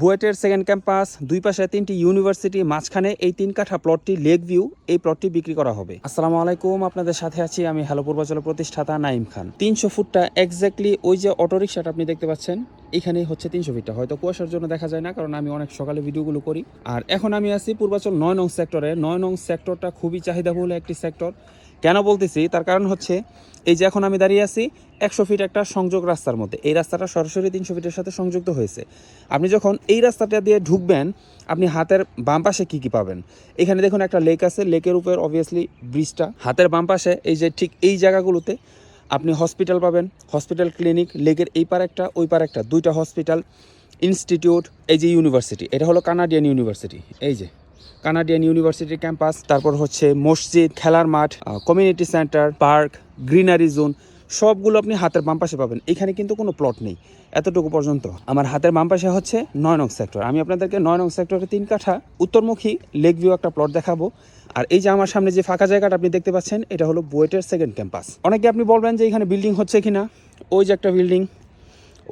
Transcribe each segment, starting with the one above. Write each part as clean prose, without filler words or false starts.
বুয়েটের second campus, দুই পাশে 3টি ইউনিভার্সিটি, মাঝখানে এই 3 কাঠা প্লটটি লেক ভিউ, এই প্লটটি বিক্রি করা হবে। আসসালামু আলাইকুম, আপনাদের সাথে আছি আমি হ্যালো পূর্বাচলের প্রতিষ্ঠাতা নাইম খান। 300 ফুটটা এক্স্যাক্টলি ওই যে অটোরিকশাটা আপনি দেখতে পাচ্ছেন এখানেই হচ্ছে 300 ফিটটা। হয়তো কুয়াশার জন্য দেখা যায় না, কারণ আমি অনেক সকালে ভিডিওগুলো করি। আর এখন আমি আছি পূর্বাচল 9 নং সেক্টরে। 9 নং সেক্টরটা খুবই চাহিদাবহুল একটি সেক্টর। কেন বলতেছি তার কারণ হচ্ছে এই যে এখন আমি দাঁড়িয়ে আছি 100 ফিট একটা সংযোগ রাস্তার মধ্যে। এই রাস্তাটা সরাসরি 300 ফিটের সাথে সংযুক্ত হয়েছে। আপনি যখন এই রাস্তাটা দিয়ে ঢুকবেন, আপনি হাতের বাম পাশে কী কী পাবেন? এখানে দেখুন একটা লেক আছে, লেকের উপর অবভিয়াসলি ব্রিজটা। হাতের বাম পাশে এই যে ঠিক এই জায়গাগুলোতে আপনি হসপিটাল পাবেন, হসপিটাল, ক্লিনিক, লেকের এই পার একটা ওই পার একটা, 2টা হসপিটাল, ইনস্টিটিউট, এই যে ইউনিভার্সিটি, এটা হলো কানাডিয়ান ইউনিভার্সিটি, এই যে কানাডিয়ান ইউনিভার্সিটির ক্যাম্পাস। তারপর হচ্ছে মসজিদ, খেলার মাঠ, community centre, park, greenery zone, সবগুলো আপনি হাতের বাম পাশে পাবেন। এখানে কিন্তু কোনো প্লট নেই এতটুকু পর্যন্ত। আমার হাতের বাম পাশে হচ্ছে 9 নং সেক্টর। আমি আপনাদেরকে 9 নং সেক্টরে 3 কাঠা উত্তরমুখী লেক ভিউ একটা প্লট দেখাবো। আর এই যে আমার সামনে যে ফাঁকা জায়গাটা আপনি দেখতে পাচ্ছেন, এটা হলো বুয়েটের সেকেন্ড ক্যাম্পাস। অনেকে আপনি বলবেন যে এখানে বিল্ডিং হচ্ছে কিনা, ওই যে একটা বিল্ডিং,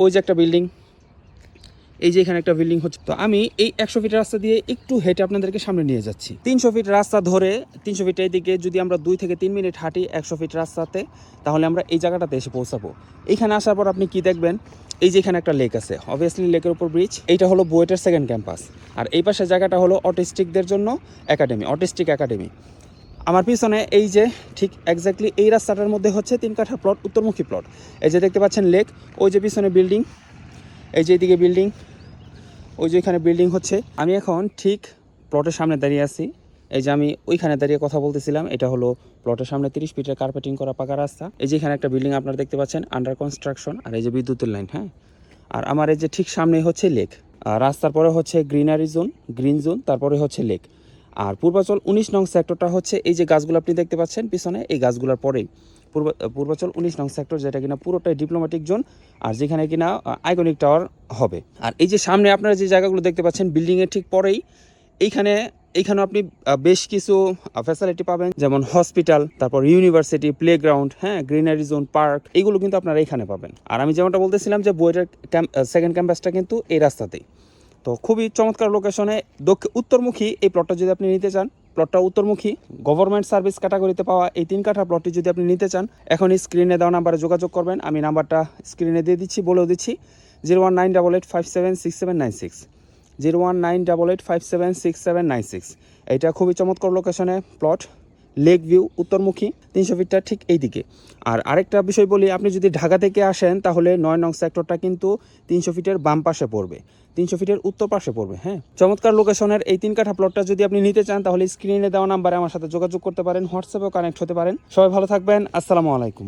ওই যে একটা বিল্ডিং, এই যে এখানে একটা বিল্ডিং হচ্ছে। তো আমি এই 100 ফিট রাস্তা দিয়ে একটু হেঁটে আপনাদেরকে সামনে নিয়ে যাচ্ছি। 300 ফিট রাস্তা ধরে 300 ফিট এইদিকে যদি আমরা 2 থেকে 3 মিনিট হাঁটি 100 ফিট রাস্তাতে, তাহলে আমরা এই জায়গাটাতে এসে পৌঁছাবো। এখানে আসার পর আপনি কি দেখবেন, এই যে এখানে একটা লেক আছে, অবভিয়াসলি লেকের উপর ব্রিজ। এইটা হলো বুয়েটের সেকেন্ড ক্যাম্পাস। আর এই পাশে জায়গাটা হলো অটিস্টিকদের জন্য একাডেমি, অটিস্টিক একাডেমি। আমার পিছনে এই যে ঠিক এক্স্যাক্টলি এই রাস্তাটার মধ্যে হচ্ছে 3 কাঠা প্লট, উত্তরমুখী প্লট। এই যে দেখতে পাচ্ছেন লেক, ওই যে পিছনে বিল্ডিং, এই যে এদিকে বিল্ডিং, ওই যে এখানে বিল্ডিং হচ্ছে। আমি এখন ঠিক প্লটের সামনে দাঁড়িয়ে আছি। এই যে আমি ওইখানে দাঁড়িয়ে কথা বলতেছিলাম, এটা হলো প্লটের সামনে 30 ফিটের কার্পেটিং করা পাকা রাস্তা। এই যে এখানে একটা বিল্ডিং আপনারা দেখতে পাচ্ছেন, আন্ডার কনস্ট্রাকশন। আর এই যে বিদ্যুতের লাইন, হ্যাঁ। আর আমার এই যে ঠিক সামনে হচ্ছে লেক, আর রাস্তার পরে হচ্ছে গ্রিনারি জোন, গ্রিন জোন, তারপরে হচ্ছে লেক। আর পূর্বাচল 19 নং সেক্টরটা হচ্ছে এই যে গাছগুলো আপনি দেখতে পাচ্ছেন পিছনে, এই গাছগুলোর পরেই পূর্বাচল 19 নং সেক্টর, যেটা কিনা পুরোটাই ডিপ্লোম্যাটিক জোন, আর যেখানে কিনা আইকনিক টাওয়ার হবে। আর এই যে সামনে আপনারা যে জায়গাগুলো দেখতে পাচ্ছেন বিল্ডিংয়ের ঠিক পরেই, এইখানেও আপনি বেশ কিছু ফ্যাসিলিটি পাবেন, যেমন হসপিটাল, তারপর ইউনিভার্সিটি, প্লেগ্রাউন্ড, হ্যাঁ, গ্রিনারি জোন, পার্ক, এগুলো কিন্তু আপনারা এখানে পাবেন। আর আমি যেমনটা বলতেছিলাম যে বুয়েটের সেকেন্ড ক্যাম্পাসটা কিন্তু এই রাস্তাতেই। তো খুবই চমৎকার লোকেশনে উত্তরমুখী এই প্লটটা যদি আপনি নিতে চান, প্লটটা উত্তরমুখী, গভর্নমেন্ট সার্ভিস ক্যাটাগরিতে পাওয়া এই 3 কাঠা প্লটটি যদি আপনি নিতে চান, এখন স্ক্রিনে দেওয়া নাম্বারে যোগাযোগ করবেন। আমি নাম্বারটা স্ক্রিনে দিয়ে দিচ্ছি, বলেও দিচ্ছি, 01988576796, 01988576796। এটা খুবই চমৎকার লোকেশনে প্লট, লেক ভিউ, উত্তরমুখী, 300 ফিটটা ঠিক এই দিকে। আর আরেকটা বিষয় বলি, আপনি যদি ঢাকা থেকে আসেন তাহলে 9 নং সেক্টরটা কিন্তু 300 ফিটের বাম পাশে পড়বে, 300 ফিটের উত্তর পাশে পড়বে। হ্যাঁ, চমৎকার লোকেশনের এই 3 কাঠা প্লটটা যদি আপনি নিতে চান, তাহলে স্ক্রিনে দেওয়া নাম্বারে আমার সাথে যোগাযোগ করতে পারেন, হোয়াটসঅ্যাপেও কানেক্ট হতে পারেন। সবাই ভালো থাকবেন, আসসালামু আলাইকুম।